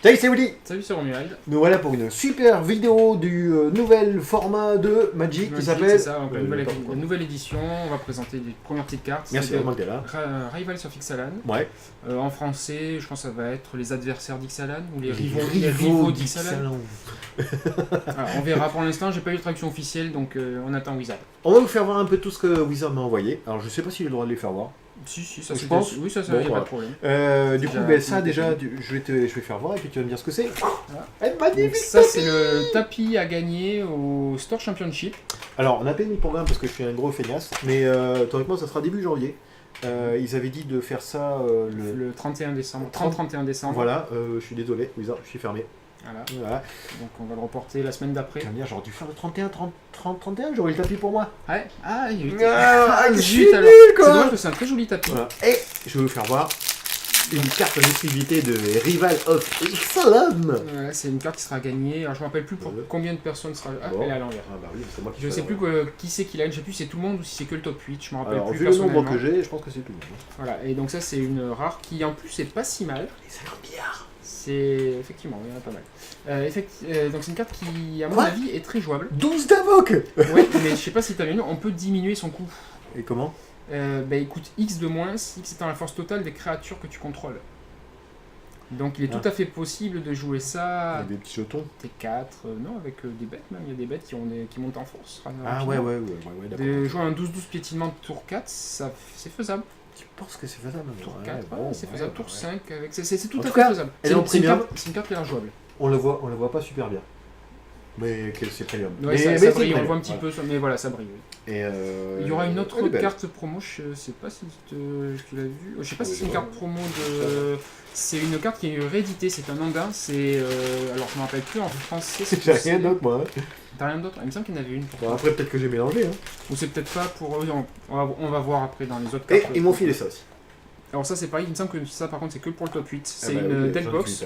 Salut, c'est Woody. Salut, c'est Romuald. Nous voilà pour une super vidéo du nouvel format de Magic qui s'appelle... C'est ça, donc la nouvelle édition. On va présenter les premières petites cartes. Merci, vraiment que t'es là. Rivals of Ixalan. Ouais. En français, je pense que ça va être les adversaires d'Ixalan ou les rivaux rivaux d'Ixalan. On verra. Pour l'instant, j'ai pas eu de traduction officielle, donc on attend Wizard. On va vous faire voir un peu tout ce que Wizard m'a envoyé. Alors je sais pas si j'ai le droit de les faire voir. Si, ça je pense. Oui, ça, Bon, y a voilà. pas de problème. Du coup, ça déjà, je vais faire voir et puis tu vas me dire ce que c'est. Voilà. Magnifique. Donc, ça, c'est le tapis à gagner au Store Championship. Alors, on a peine mis le programme parce que je suis un gros feignasse, mais théoriquement, ça sera début janvier. Ils avaient dit de faire ça le 31 décembre. 30-31 décembre. Voilà, je suis désolé, Wizard, je suis fermé. Voilà. Donc on va le reporter la semaine d'après. J'aurais dû faire le 31, j'aurais eu le tapis pour moi. Ouais. Ah, il y a eu je suis alors. nul, quoi. C'est dommage que c'est un très joli tapis. Voilà. Et je vais vous faire voir une carte d'exclusivité de Rival of Ixalan. Voilà, c'est une carte qui sera gagnée. Alors je me rappelle plus pour combien de personnes sera. Ah, Bon. elle est à l'envers. Ah bah oui, c'est moi qui Je sais plus qui c'est qui l'a. Je sais plus si c'est tout le monde ou si c'est que le top 8. Je me rappelle Alors, plus vu le nombre personnellement. que j'ai, je pense que c'est tout. Voilà, et donc ça c'est une rare qui en plus est pas si mal. Les 50 milliards. C'est effectivement, il y en a pas mal. Donc c'est une carte qui, à mon Quoi avis, est très jouable. 12 d'avoc. Ouais, mais je sais pas si t'as vu, on peut diminuer son coût. Et comment? Il coûte X de moins, X étant la force totale des créatures que tu contrôles. Donc il est tout à fait possible de jouer ça Avec des petits jetons. T4, non, avec des bêtes même, il y a des bêtes qui montent en force. Ah ouais, d'accord. De jouer un 12-12 piétinement de tour 4, c'est faisable. Tu penses que c'est faisable? Tour 4, c'est faisable. Tour 5, c'est tout En à tout fait cas, faisable. elle est en premium. C'est une carte qui est jouable. On le voit pas super bien. Mais c'est premium. Ouais, ça brille, on le voit un petit peu, mais voilà, ça brille. Oui. Et il y aura une autre carte promo, je sais pas si tu l'as vu. Je sais pas si c'est une carte promo de. C'est une carte qui est rééditée, c'est un andin, c'est. Alors je me rappelle plus en français. J'ai rien d'autre moi. T'as rien d'autre? Il me semble qu'il y en avait une. Bon, après peut-être que j'ai mélangé. Hein. Ou c'est peut-être pas pour. On va voir après dans les autres cartes. Et ils m'ont filé ça aussi. Alors ça c'est pareil, il me semble que ça par contre c'est que pour le top 8. C'est bah une oui, deckbox.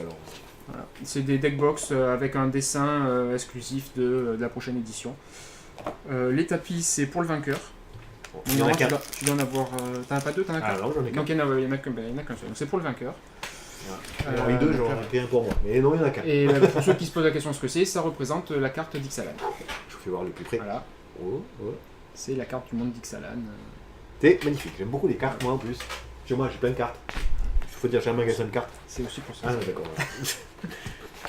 Voilà. C'est des deckbox avec un dessin exclusif de la prochaine édition. Les tapis c'est pour le vainqueur. Bon, Tu dois en avoir. T'en as pas deux, t'en as quatre? Ah non, j'en ai Donc qu'un. il y en a qu'un seul. C'est pour le vainqueur. Alors les deux, j'en ai pris un pour moi. Mais non, il y en a qu'un. Et pour ceux qui se posent la question de ce que c'est, ça représente la carte d'Ixalan. Je vous fais voir le plus près. Voilà. Oh. C'est la carte du monde d'Ixalan. C'est magnifique. J'aime beaucoup les cartes, moi en plus. Chez moi, j'ai plein de cartes. Il faut dire, j'ai un magasin de cartes. C'est aussi pour ça. Ah, d'accord.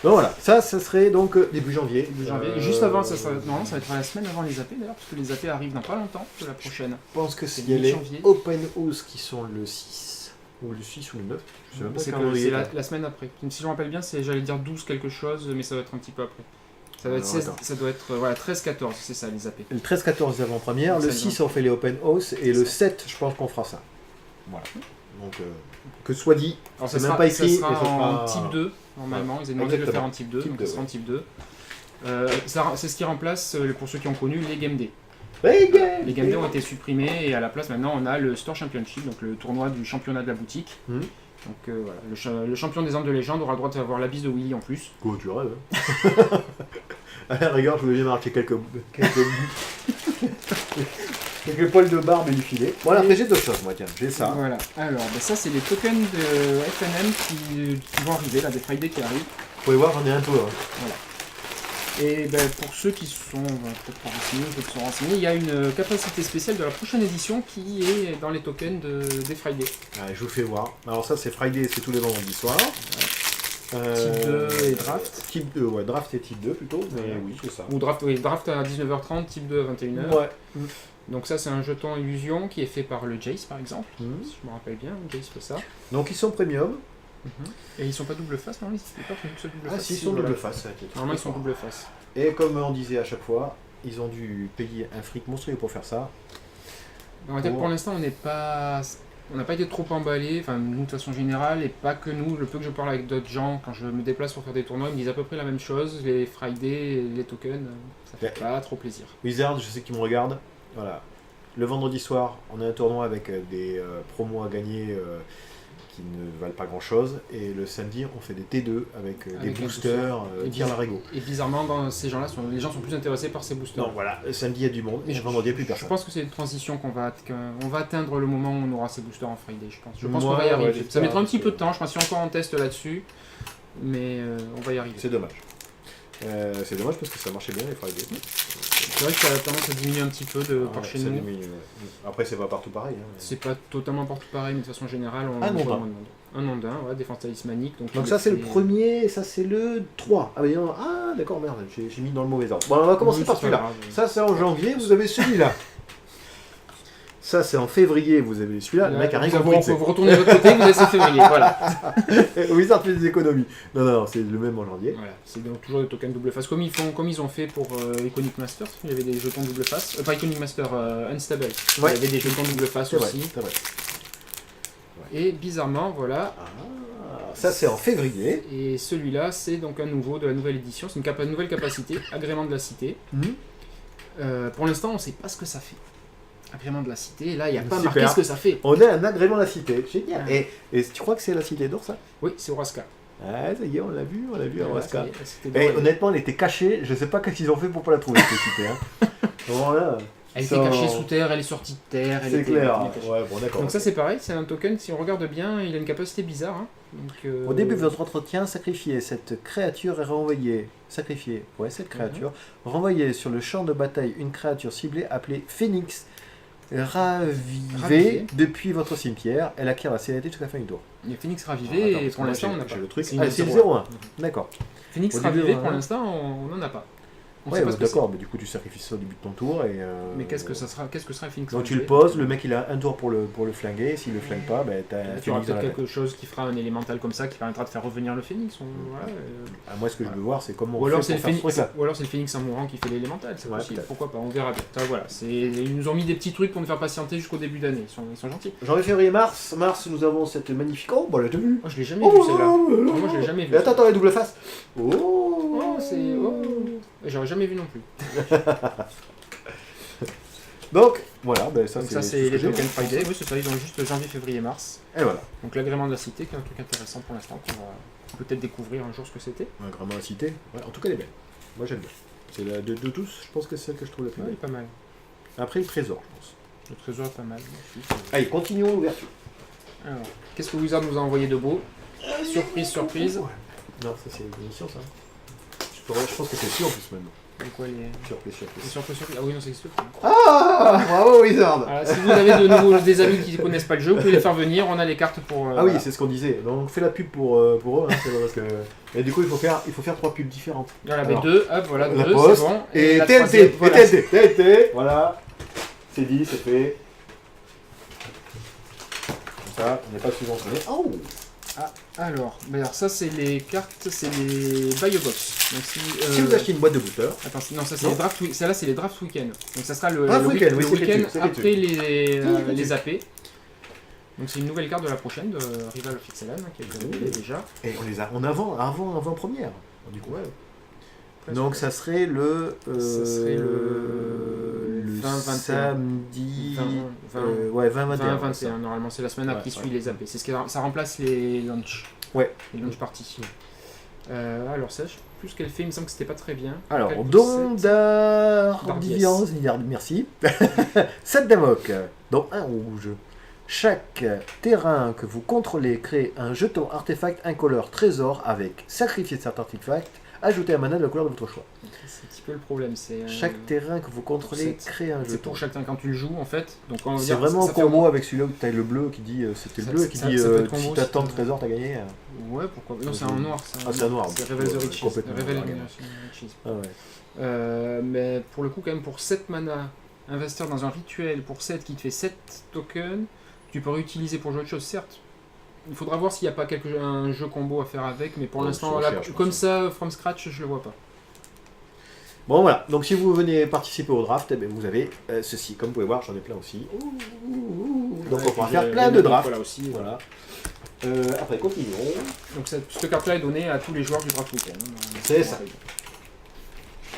Donc voilà, ça serait donc début janvier. Début janvier. Et juste avant, normalement, ça va être la semaine avant les AP d'ailleurs, parce que les AP arrivent dans pas longtemps, de la prochaine. Je pense que C'est c'est les mi-janvier. Open House qui sont le 6, ou le 6 ou le 9. Je sais même pas C'est le calendrier. la semaine après. Si je me rappelle bien, j'allais dire 12 quelque chose, mais ça va être un petit peu après. Ça doit être 16, ça doit être 13-14, c'est ça les AP. Le 13-14 avant-première, le 6 on fait les Open House, et le 7 je pense qu'on fera ça. Voilà. Donc que ce soit dit, Alors c'est ça même pas écrit, sera mais ça en sera... type 2, normalement. Ils ont demandé de le faire en type 2, donc ça sera en type 2. C'est ce qui remplace, pour ceux qui ont connu, les Game Day. Les Game Day ont été supprimés et à la place maintenant on a le Store Championship, donc le tournoi du championnat de la boutique. Donc voilà, le champion des armes de légende aura le droit d'avoir la bise de Willy en plus. Oh, tu rêves, hein. À la rigueur, je voulais bien marquer quelques poils de barbe et du filet. Voilà, après j'ai d'autres choses, moi, tiens, j'ai ça. Voilà, alors ça c'est les tokens de FNM qui vont arriver, là, des Friday qui arrivent. Vous pouvez voir, j'en ai un peu. Hein. Voilà. Et pour ceux qui sont peut-être pas renseignés, il y a une capacité spéciale de la prochaine édition qui est dans les tokens des Friday. Allez, je vous fais voir. Alors ça, c'est Friday, c'est tous les vendredis soirs. Type 2 et draft. Type 2, ouais, draft et type 2 plutôt, mais oui, c'est ça. Ou draft à 19h30, type 2 à 21h. Ouais. Donc ça c'est un jeton illusion qui est fait par le Jace par exemple, si je me rappelle bien, Jace fait ça. Donc ils sont premium. Et ils sont pas double face, non? Ils sont pas double face. Ah si, ils sont double face. Normalement ils sont double face. Et comme on disait à chaque fois, ils ont dû payer un fric monstrueux pour faire ça. Donc, pour l'instant on n'a pas été trop emballé, enfin nous de façon générale, et pas que nous, le peu que je parle avec d'autres gens, quand je me déplace pour faire des tournois, ils me disent à peu près la même chose, les Friday, les tokens, ça fait pas trop plaisir. Wizard, je sais qu'ils me regardent. Voilà. Le vendredi soir, on a un tournoi avec des promos à gagner qui ne valent pas grand chose. Et le samedi, on fait des T2 avec des boosters, tir Larigot. Et bizarrement, ces gens-là, les gens sont plus intéressés par ces boosters. Non, voilà, le samedi, il y a du monde, et le vendredi, il n'y a plus personne. Je pense que c'est une transition qu'on va atteindre le moment où on aura ces boosters en Friday, je pense. Je pense qu'on va y arriver. Ça mettra un petit peu de temps, je pense, si on est encore en test là-dessus. mais on va y arriver. C'est dommage. C'est dommage parce que ça marchait bien les Friday. C'est vrai que ça a tendance à diminuer un petit peu par chez nous. Après, c'est pas partout pareil. Hein, mais... C'est pas totalement partout pareil, mais de façon générale, on voit moins de monde. Un Ondin, ouais, défense talismanique. Donc ça, c'est le premier, ça, c'est le 3. Ah, d'accord, merde, j'ai mis dans le mauvais ordre. Bon, on va commencer par celui-là. Ça, c'est en janvier, vous avez celui-là. Ça, c'est en février, vous avez celui-là. Le mec a rien compris. Vous retournez de votre côté, vous laissez février. Voilà. Wizard fait des économies. Non, c'est le même en janvier. Voilà. C'est donc toujours des tokens double face. Comme ils ont fait pour Iconic Master. Il y avait des jetons double face. Pas Iconic Master, Unstable. Ouais. Il y avait des jetons double face aussi. C'est vrai. Et bizarrement, voilà. Ça, c'est en février. Et celui-là, c'est donc un nouveau de la nouvelle édition. C'est une nouvelle capacité, agrément de la cité. Pour l'instant, on ne sait pas ce que ça fait. Agrément de la cité, là il n'y a pas marqué ce que ça fait. On a un agrément de la cité, génial. Et tu crois que c'est la cité d'or ça? Oui, c'est Orazca. Ah, ça y est, on l'a vu Orazca. Et honnêtement, elle était cachée, je sais pas qu'est-ce qu'ils ont fait pour pas la trouver cette cité. Hein. Voilà. Elle était cachée sous terre, elle est sortie de terre. C'est clair. Ouais, bon, d'accord. Donc ça c'est pareil, c'est un token, si on regarde bien, il a une capacité bizarre. Hein. Donc, Au début de votre entretien, sacrifiez cette créature et renvoyez. Sacrifiez, cette créature. Renvoyez sur le champ de bataille une créature ciblée appelée Phoenix. Ravivée depuis votre cimetière, elle acquiert la célérité jusqu'à la fin du tour. Il y a Phoenix Ravivé et pour l'instant on n'a pas. Le truc. C'est le 0-1. D'accord. Phoenix Ravivé pour l'instant on n'en a pas. Ouais, d'accord, mais du coup tu sacrifies ça au début de ton tour et. Mais qu'est-ce que sera le Phoenix? Donc tu le poses, le mec il a un tour pour le flinguer, s'il le flingue pas, ben t'as tu auras peut-être quelque chose qui fera un élémental comme ça qui permettra de faire revenir le Phoenix. Moi ce que je veux voir c'est comment ou alors c'est le Phoenix en mourant qui fait l'élémental, c'est possible, pourquoi pas, on verra bien. Voilà, ils nous ont mis des petits trucs pour nous faire patienter jusqu'au début d'année, ils sont gentils. Janvier, février, mars, nous avons cette magnifique. Oh bah t'as vu? Je l'ai jamais vu celle-là. Moi je l'ai jamais vu. Attends, la double face. J'aurais jamais vu non plus. Donc voilà, ça c'est les tokens Friday. Oui, c'est ça, ils ont juste janvier, février, mars. Et voilà. Donc l'agrément de la cité, qui est un truc intéressant pour l'instant, qu'on va peut-être découvrir un jour ce que c'était. L'agrément de la cité, en tout cas elle est belle. Moi j'aime bien. C'est la de tous, je pense que c'est celle que je trouve la plus belle. Pas mal. Après le trésor, je pense. Le trésor est pas mal. Allez, continuons l'ouverture. Alors, qu'est-ce que Wizard nous a envoyé de beau? Surprise. Non, ça c'est l'émission ça. Je pense que c'est sûr en plus maintenant. C'est quoi les surprises? Ah oui, non, c'est sûr. Ah, bravo Wizard. Alors, si vous avez de nouveau des amis qui ne connaissent pas le jeu, vous pouvez les faire venir, on a les cartes pour... oui, c'est ce qu'on disait. Donc on fait la pub pour eux, hein, parce que... Et du coup, il faut faire 3 pubs différentes. Voilà, mais 2, hop, voilà, 2, c'est bon. Et TNT, voilà. C'est dit, c'est fait. Comme ça, on n'est pas subventionné. Oh. Alors ça c'est les cartes, c'est les Biobox. Donc si vous achetez une boîte de booster. Attends, non, ça c'est les draft celle-là c'est les draft week-end. Donc ça sera le week-end après les AP. Donc c'est une nouvelle carte de la prochaine de Rival of Ixalan qui a été révélée déjà. Et on les a en avant-première. Du coup. Ouais. Donc ça serait le samedi 20-21 normalement, c'est la semaine qui suit les AP. C'est ça remplace les launch. Ouais. Les launch parties. Alors ça, je sais plus ce qu'elle fait, il me semble que c'était pas très bien. Alors, don d'Ardiviance, merci. 7 d'Amok, dont un rouge. Chaque terrain que vous contrôlez crée un jeton artefact incolore trésor avec sacrifier cet artefact, ajoutez un mana de la couleur de votre choix. C'est un petit peu le problème. Chaque terrain que vous contrôlez crée un jeton. C'est pour chaque terrain quand tu le joues en fait. C'est vraiment un combo avec celui-là où tu as le bleu qui dit c'était le bleu qui dit si tu as tant de trésors, tu as gagné. Ouais, pourquoi? Non, c'est en noir. C'est en noir. C'est Revel the Riches. Mais pour le coup, quand même, pour 7 mana, investir dans un rituel pour 7 qui te fait 7 tokens, tu peux réutiliser pour jouer autre chose, certes. Il faudra voir s'il n'y a pas un jeu combo à faire avec, mais pour l'instant, comme ça, from scratch, je le vois pas. Bon voilà, donc si vous venez participer au draft, vous avez ceci. Comme vous pouvez voir, j'en ai plein aussi. Donc on pourra faire plein de drafts. Voilà aussi. Voilà. Après, continuons. Donc cette carte-là est donnée à tous les joueurs du draft week-end. C'est ça.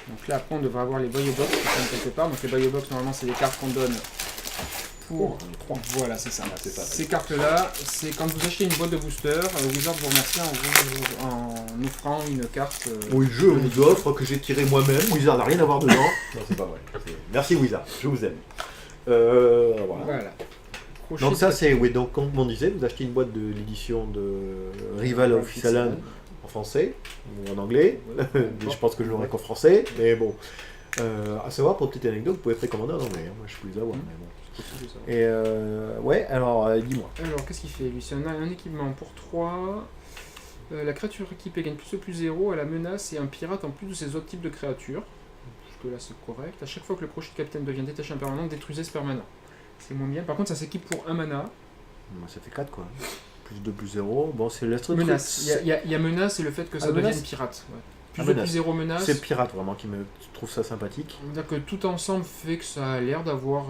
Donc là, après, on devrait avoir les Biobox qui sont quelque part. Donc les Biobox, normalement, c'est des cartes qu'on donne pour... Voilà, c'est ça. Ces cartes-là, c'est quand vous achetez une boîte de booster, Wizard vous remercie en offrant une carte... oui, je vous offre que j'ai tiré moi-même. Wizard n'a rien à voir dedans. Non, c'est pas vrai. Merci Wizard, je vous aime. Voilà. Donc ça, c'est... Oui, donc comme on disait, vous achetez une boîte de l'édition de Rival of Ixalan. français ou en anglais. Je pense que je l'aurai qu'en français, mais bon. À savoir, pour petite anecdote, vous pouvez précommander en anglais. Moi, je peux les avoir, mais bon. Et ouais, alors dis-moi. Alors, qu'est-ce qu'il fait lui? C'est un équipement pour 3. La créature équipée gagne ++0 à la menace et un pirate en plus de ses autres types de créatures. Jusque là, c'est correct. À chaque fois que le crochet de capitaine devient détaché un permanent, détruisez ce permanent. C'est moins bien. Par contre, ça s'équipe pour 1 mana. Ça fait 4 quoi. +2/+0. Bon, c'est l'astre. Menace. Il y a menace et le fait que ça devienne pirate. Ouais. +2/+0 menace. C'est pirate vraiment qui me trouve ça sympathique. C'est-à-dire que tout ensemble fait que ça a l'air d'avoir.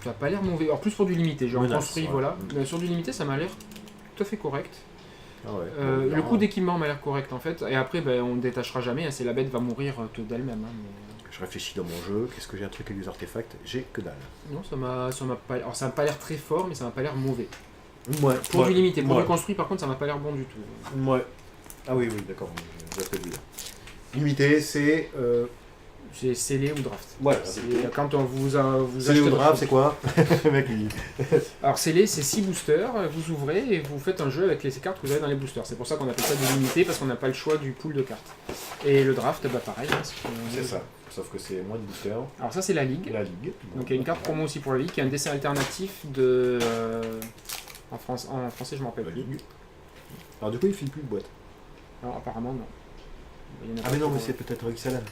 Ça n'a pas l'air mauvais. Alors, plus pour du limité. Genre construit, ouais. Voilà. Sur du limité, ça m'a l'air tout à fait correct. Ah ouais. Le coût d'équipement m'a l'air correct en fait. Et après, on ne détachera jamais. C'est la bête va mourir d'elle-même. Hein, mais... Je réfléchis dans mon jeu. Qu'est-ce que j'ai un truc avec des artefacts? J'ai que dalle. Non, ça m'a pas. Alors, ça n'a pas l'air très fort, mais ça m'a pas l'air mauvais. Ouais. Pour du limité. Pour du construit, par contre, ça m'a pas l'air bon du tout. Ouais. Ah oui, d'accord. Je vois ce que tu veux dire. Limité, c'est. C'est scellé ou draft. Voilà. Quand on vous scellé ou draft, c'est quoi? Mec, Alors scellé, c'est 6 boosters, vous ouvrez et vous faites un jeu avec les cartes que vous avez dans les boosters. C'est pour ça qu'on appelle ça des limités, parce qu'on n'a pas le choix du pool de cartes. Et le draft, pareil. C'est ça, sauf que c'est moins de boosters. Alors ça c'est la ligue. Donc il y a une carte promo aussi pour la ligue, qui est un dessin alternatif de... En français je m'en rappelle plus. Alors du coup il file plus de boîte. Alors apparemment non. Ah mais non, mais c'est peut-être Rick Salam.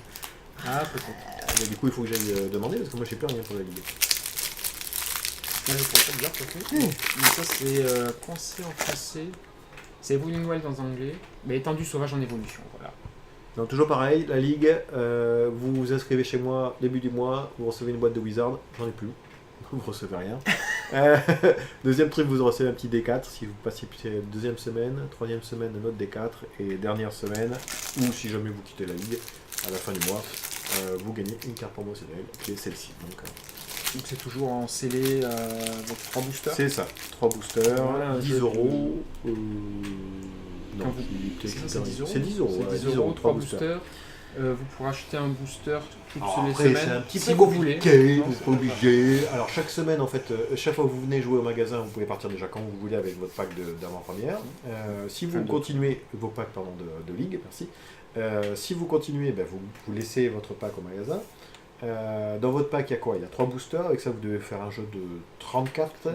Ah peut-être. Mais du coup il faut que j'aille demander, parce que moi je sais plus rien pour la ligue. Là je pourrais pas dire peut-être. Mais ça c'est pensé en français. C'est Evolving Wild en anglais, mais étendu sauvage en évolution, voilà. Donc toujours pareil, la ligue, vous vous inscrivez chez moi début du mois, vous recevez une boîte de Wizard, j'en ai plus, vous recevez rien. Deuxième truc, vous recevez un petit D4 si vous passez deuxième semaine, troisième semaine un autre D4 et dernière semaine, ou si jamais vous quittez la ligue, à la fin du mois, vous gagnez une carte promotionnelle qui est celle-ci. Donc c'est toujours en scellé avec 3 boosters. C'est ça, 3 boosters, voilà, 10 euros. Non, c'est 10 euros. C'est 10 euros, 3 boosters. Vous pourrez acheter un booster toutes les après, semaines. C'est un petit si peu compliqué, vous n'êtes pas obligé. Alors chaque semaine, en fait, chaque fois que vous venez jouer au magasin, vous pouvez partir déjà quand vous voulez avec votre pack d'avant-première. Si vous continuez, vos packs de ligue, merci. Si vous continuez, vous laissez votre pack au magasin. Dans votre pack, il y a quoi? Il y a 3 boosters, avec ça vous devez faire un jeu de 30 cartes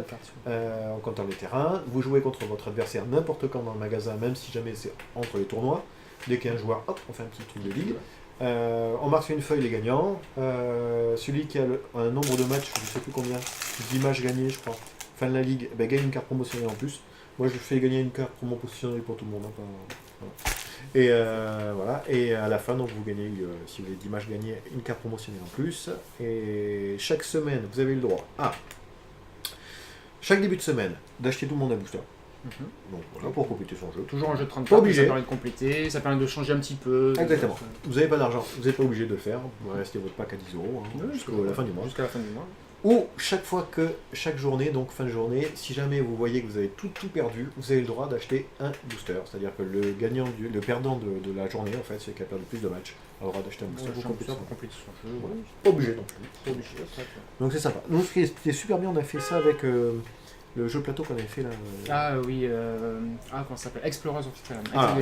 en comptant les terrains. Vous jouez contre votre adversaire n'importe quand dans le magasin, même si jamais c'est entre les tournois. Dès qu'il y a un joueur, hop, on fait un petit truc de ligue. On marque sur une feuille les gagnants. Celui qui a un nombre de matchs, je ne sais plus combien, 10 matchs gagnés, je crois, fin de la ligue, gagne une carte promotionnelle en plus. Moi, je fais gagner une carte promotionnelle pour tout le monde. Hein, voilà. Et voilà, et à la fin, donc vous gagnez, si vous avez 10 matchs gagnés, une carte promotionnelle en plus. Et chaque semaine, vous avez le droit à chaque début de semaine d'acheter tout le monde un booster. Donc voilà, pour compléter son jeu. Toujours un jeu de 30 cartes, ça permet de compléter, ça permet de changer un petit peu. Exactement. Vous n'avez pas d'argent, vous n'êtes pas obligé de le faire, vous pouvez rester votre pack à 10 euros jusqu'à la fin du mois. Jusqu'à la fin du mois. Ou chaque journée, donc fin de journée, si jamais vous voyez que vous avez tout perdu, vous avez le droit d'acheter un booster. C'est-à-dire que le perdant de la journée, en fait, celui qui a perdu plus de matchs, a le droit d'acheter un booster pour compléter son jeu. Voilà. Pas obligé non plus. Donc c'est sympa. Donc c'était super bien, on a fait ça avec le jeu plateau qu'on avait fait là. Ah oui, comment ça s'appelle? Explorers of Terran. Ah,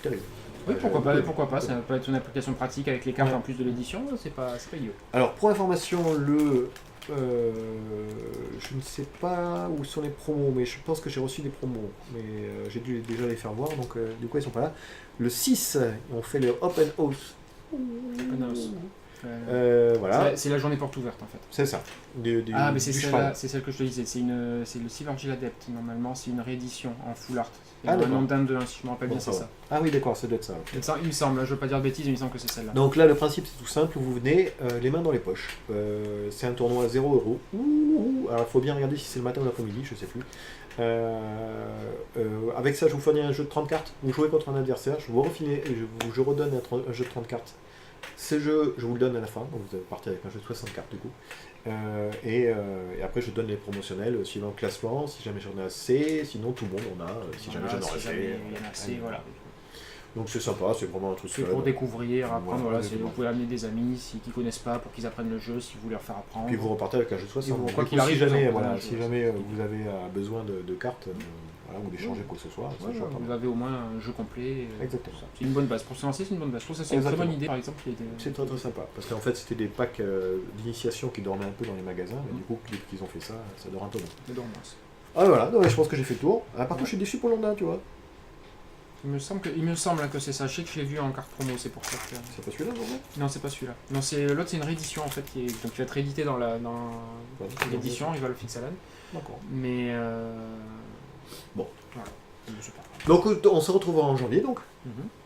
terrible. Oui, pourquoi pas, ça peut être une application pratique avec les cartes en plus de l'édition, c'est pas idiot. Alors pour information, je ne sais pas où sont les promos, mais je pense que j'ai reçu des promos, mais j'ai dû déjà les faire voir, donc du coup ils sont pas là. Le 6, on fait le Open House. Voilà. C'est la journée porte ouverte en fait. C'est ça. Mais c'est celle que je te disais, c'est le Silvergill Adept normalement, c'est une réédition en full art. Un nom d'un si je me rappelle bien, c'est ça. Ah oui, d'accord, ça doit être ça. Il me semble, je veux pas dire de bêtises, mais il me semble que c'est celle-là. Donc là, le principe c'est tout simple, vous venez les mains dans les poches. C'est un tournoi à 0 €. Alors il faut bien regarder si c'est le matin ou l'après-midi, je sais plus. Avec ça, je vous fournis un jeu de 30 cartes. Vous jouez contre un adversaire, je redonne un jeu de 30 cartes. Ce jeu, je vous le donne à la fin, donc vous allez partir avec un jeu de 60 cartes du coup. Et après, je donne les promotionnels suivant le classement, si jamais j'en ai assez, sinon tout le monde en a, si jamais j'en aurais assez. Voilà. Donc c'est sympa, c'est vraiment un truc c'est pour découvrir, apprendre, vous pouvez amener des amis qui ne connaissent pas pour qu'ils apprennent le jeu, si vous voulez leur faire apprendre. Puis vous repartez avec un jeu de 60. Quoi qu'il arrive, si jamais vous avez besoin de cartes, Voilà, ou d'échanger quoi que ce soit. Vous avez au moins un jeu complet. Exactement. C'est une bonne base. Pour se lancer, c'est une bonne base. Je trouve que ça, c'est une très bonne idée, par exemple. C'est très très sympa. Parce qu'en fait, c'était des packs d'initiation qui dormaient un peu dans les magasins. Mais du coup, depuis qu'ils ont fait ça, ça dort un peu moins. Ah voilà, donc, je pense que j'ai fait le tour. Par contre, je suis déçu pour Londres, tu vois. Il me semble que c'est ça. Je sais que je l'ai vu en carte promo, c'est pour ça que... C'est pas celui-là, non? Non, c'est pas celui-là. Non, l'autre, c'est une réédition en fait donc il va être réédité dans l'édition. Il va le fixer à l'âne. D'accord. Mais bon. Voilà. Donc on se retrouvera en janvier donc.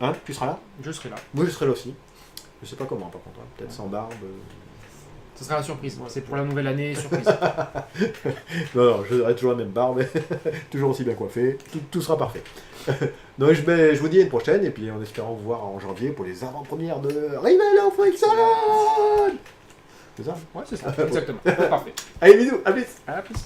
Hein, tu seras là? Je serai là. Moi je serai là aussi. Je sais pas comment par contre. Peut-être sans barbe. Ce sera la surprise. C'est pour la nouvelle année, surprise. non, j'aurai toujours la même barbe, toujours aussi bien coiffé, tout sera parfait. Donc je vous dis à une prochaine, et puis en espérant vous voir en janvier pour les avant-premières de Rival of Wixon. C'est ça? Ouais, c'est ça, exactement. Parfait. Allez, bisous, à plus. À plus.